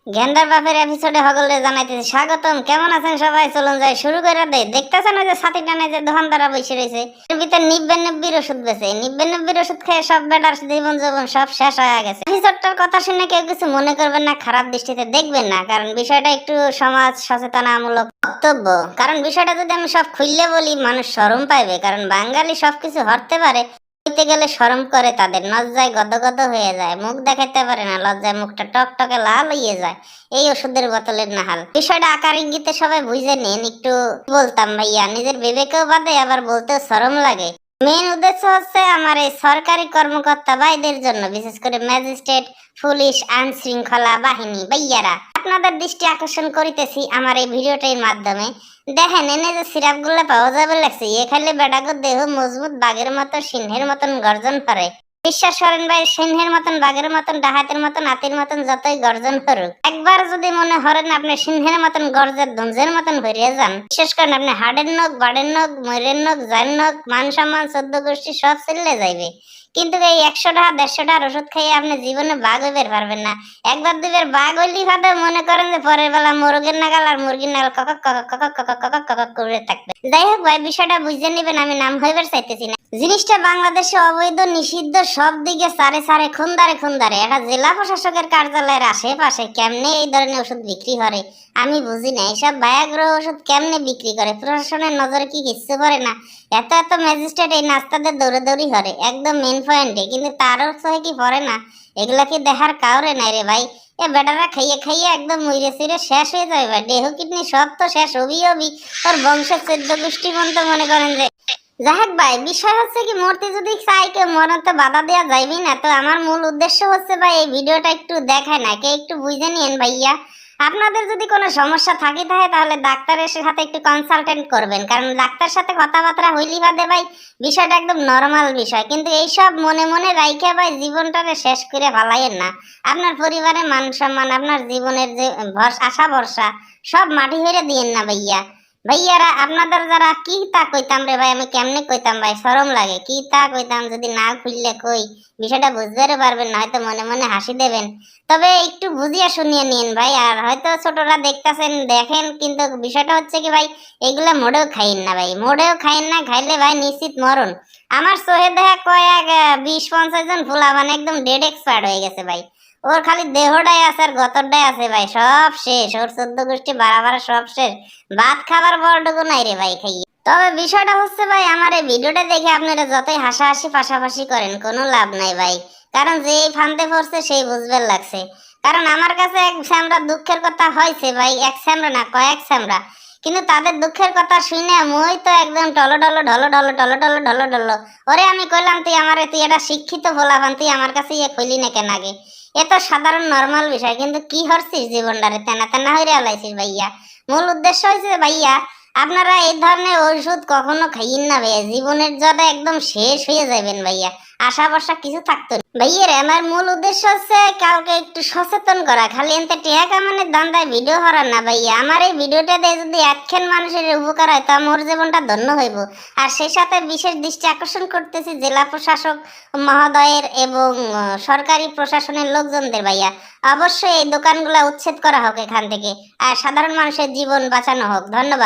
গেন্দার বাপের এপিসোডে সকলে জানাইতেছে স্বাগতম। কেমন আছেন সবাই? চলুন যাই শুরু করে দেয়। দেখতেছেন ওই যে ছাতি টানে যে দোকানদারা বসে রয়েছে, এর ভিতরে 90 ওষুধ বেছে। 90 ওষুধ খেয়ে সব বেটার জীবন জীবন সব শেষ হয়ে গেছে। এপিসোডটার কথা শুনে কেউ কিছু মনে করবেন না, খারাপ দৃষ্টিতে দেখবেন না, কারণ বিষয়টা একটু সমাজ সচেতনামূলক বক্তব্য। কারণ বিষয়টা যদি আমি সব খুললে বলি মানুষ শরম পাইবে, কারণ বাঙালি সবকিছু হরতে পারে, বলতে গেলে শরম করে, তাদের লজ্জায় গদগদ হয়ে যায়, মুখ দেখাতে পারে না, লজ্জায় মুখটা টকটকে লাল হয়ে যায়। এই ওষুধের বোতলের নাহাল বিষয়টা আকার ইঙ্গিতে সবাই বুঝে নিন। একটু বলতাম ভাইয়া, নিজের বিবেকেও বাদে আবার বলতেও শরম লাগে। মেন উদ্দেশ্য হচ্ছে আমার এই সরকারি কর্মকর্তা ভাইদের জন্য, বিশেষ করে ম্যাজিস্ট্রেট, পুলিশ, আইন শৃঙ্খলা বাহিনী ভাইয়ারা, আপনাদের দৃষ্টি আকর্ষণ করিতেছি আমার এই ভিডিওটির মাধ্যমে। দেখেন, এনে যে সিরাপ গুলো পাওয়া যাবে লাগছে, এ খাইলে বেটাকে দেহ মজবুত বাঘের মতো সিংহের মতন গর্জন করে। বিশ্বাস করেন ভাই, সিংহের মতন বাঘের মতন ডাহাতের মতন হাতির মতন যতই গর্জন করুক, একবার যদি মনে হরেন আপনি সিংহের মতন গর্জের ধুঞ্জের মতন ভরিয়ে যান, বিশেষ করেন আপনি হাড়ের নখ, বাড়ের নখ, ময়ূরের নখ, জান নখ, মান সম্মান 14 গোষ্ঠী সব চলে যাইবে। কিন্তু এই 100 টাকা 150 টাকার ওষুধ খাইয়ে আপনি জীবনে বাঘ হইবে পারবেন না। একবার দুইবার বাঘ হইলি ভাবে মনে করেন যে পরের বেলা মোরগের নাগাল আর মুরগির নাগাল কক কক কক কক কক কক করে থাকবে। যাই হোক ভাই, বিষয়টা বুঝে নিবেন, আমি নাম হইবার চাইতেছি না। জিনিসটা বাংলাদেশে অবৈধ, নিষিদ্ধ, সব দিকে সারে সারে খুন্দারে খুন্দারে। এটা জেলা প্রশাসকের কার্যালয়ের আশেপাশে কেমনে এই ধরনের ওষুধ বিক্রি করে আমি বুঝি না। এইসব বায়াগ্রহ ওষুধ কেমনে বিক্রি করে? প্রশাসনের নজরে কি কিচ্ছু করে না? এত এত ম্যাজিস্ট্রেট এই নাস্তাদের দৌড়াদৌড়ি করে একদম মেন পয়েন্টে, কিন্তু তারও সহে কি পড়ে না? এগুলা কি দেখার কাউরে নাই রে ভাই। এ বেটারা খাইয়ে খাইয়ে একদম মুইরে সিরে শেষ হয়ে যাবে ভাই। দেহ কিডনি সব তো শেষ, হবি হবি। তোর বংশের 14 গোষ্ঠী পর্যন্ত মনে করেন যে। যাই হোক ভাই, বিষয় হচ্ছে কি, মরতে যদি চাই কেউ মরতে বাধা দেওয়া যাইবি না। তো আমার মূল উদ্দেশ্য হচ্ছে ভাই, এই ভিডিওটা একটু দেখায় না কে, একটু বুঝে নিয়েন ভাইয়া। আপনাদের যদি কোনো সমস্যা থাকে তাহলে ডাক্তারের সাথে একটু কনসালটেন্ট করবেন, কারণ ডাক্তার সাথে কথাবার্তা হইলি বাদে ভাই বিষয়টা একদম নরমাল বিষয়। কিন্তু এইসব মনে মনে রাইখে ভাই জীবনটারে শেষ করে ফেলাইয়েন না। আপনার পরিবারের মান সম্মান, আপনার জীবনের যে আশা ভরসা সব মাটি হইরে দিয়েন না ভাইয়া। ভাইয়ারা আপনাদের যারা কি তা কইতাম রে ভাই, আমি কেমনে কইতাম ভাই, শরম লাগে। কি তা কইতাম যদি না খুললে কই বিষয়টা বুঝতে পারবেন না, হয়তো মনে মনে হাসি দেবেন। তবে একটু বুঝিয়ে শুনিয়ে নিন ভাই। আর হয়তো ছোটরা দেখতেছেন দেখেন, কিন্তু বিষয়টা হচ্ছে কি ভাই, এগুলা মোড়েও খাইন না ভাই, মোড়েও খাইন না। খাইলে ভাই নিশ্চিত মরণ। আমার চোখে দেখা কয়েক 20-50 জন ফুলা মানে একদম ডেড এক্সপায়ার্ড হয়ে গেছে ভাই। ওর খালি দেহটাই আছে আর গতরটাই আছে ভাই, সব শেষ। ওর 14 গোষ্ঠী বাড়াবার সব শেষ, ভাত খাবার বড়টুকু নাই রে ভাই খাইয়ে। তবে বিষয়টা হচ্ছে ভাই, আমার এই ভিডিওটা দেখে আপনারা যতই হাসাহাসি পাশাপাশি করেন কোনো লাভ নাই ভাই, কারণ যে ফান্দে পড়ছে সেই বুঝবে লাগছে। কারণ আমার কাছে এক স্যামরা দুঃখের কথা হয়েছে ভাই, এক স্যামরা না কয়েক স্যামরা, কিন্তু তাদের দুঃখের কথা শুনে মই তো একদম টলো টলো ঢলো ঢলো টলো টলো ঢলো ঢলো। ওরে আমি কইলাম তুই এটা শিক্ষিত বলাবান, তুই আমার কাছে ইয়ে কইলি না কেন আগে? এ তো সাধারণ নর্মাল বিষয়, কিন্তু কি হরছিস জীবনটারে তেনা তেনা হইরে আলাইছিস ভাইয়া। মূল উদ্দেশ্য হয়েছে ভাইয়া, আপনারা এই ধরনের ওষুধ কখনো খাইয়েন না ভাইয়া, জীবনের জন্য একদম শেষ হয়ে যাবেন ভাইয়া। আশা ভরসা কিছু থাকতো না ভাইয়ের। আমার মূল উদ্দেশ্য হচ্ছে কাউকে একটু সচেতন করা, খালি এনতে টিয়া কামানের দান্দায় ভিডিও করার না ভাইয়া। আমার এই ভিডিওটা দিয়ে যদি একখান মানুষের উপকার হয় তা মোর জীবনটা ধন্য হইব। আর সেই সাথে বিশেষ দৃষ্টি আকর্ষণ করতেছি জেলা প্রশাসক মহোদয়ের এবং সরকারি প্রশাসনের লোকজনদের ভাইয়া, অবশ্যই এই দোকানগুলো উচ্ছেদ করা হোক এখান থেকে, আর সাধারণ মানুষের জীবন বাঁচানো হোক। ধন্যবাদ।